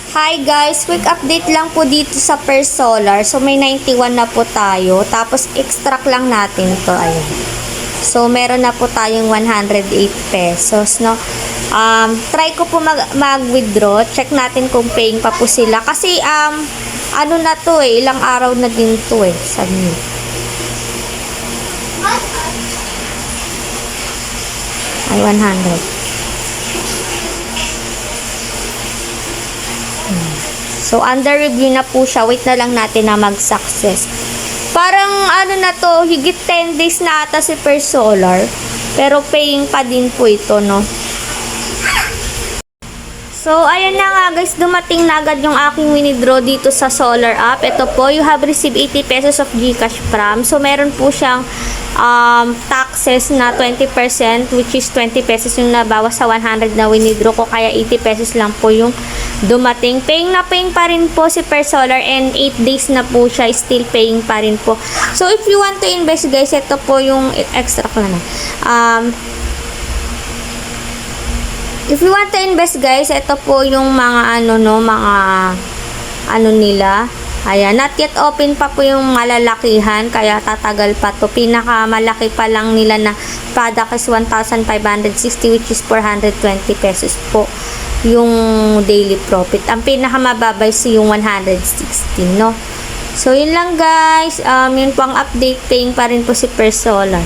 Hi guys, quick update lang po dito sa First Solar. So may 91 na po tayo. Tapos extract lang natin to. Ayan. So meron na po tayong 108 pesos, no? Try ko po mag-withdraw. Check natin kung paying pa po sila. Kasi ano na to ilang araw na din to Sabi niyo. Ay, 100. So, under review na po siya. Wait na lang natin na mag-success. Parang, ano na to, higit 10 days na ata si First Solar. Pero, paying pa din po ito, no? So, ayan na nga guys, dumating na agad yung aking winidraw dito sa Solar app. Ito po, you have received 80 pesos of GCash from. So, meron po siyang taxes na 20%, which is 20 pesos yung nabawas sa 100 na winidraw ko. Kaya 80 pesos lang po yung dumating. Paying na paying pa rin po si First Solar and 8 days na po siya, still paying pa rin po. So, if you want to invest guys, ito po yung extra ko na. If you want to invest guys, ito po yung mga ano nila. Ayan, not yet open pa po yung malalakihan, kaya tatagal pa to. Pinakamalaki pa lang nila na product is 1,560, which is 420 pesos po yung daily profit. Ang pinakamababa is yung 160, no? So, yun lang guys. Yun po ang update. Paying pa rin po si First Solar.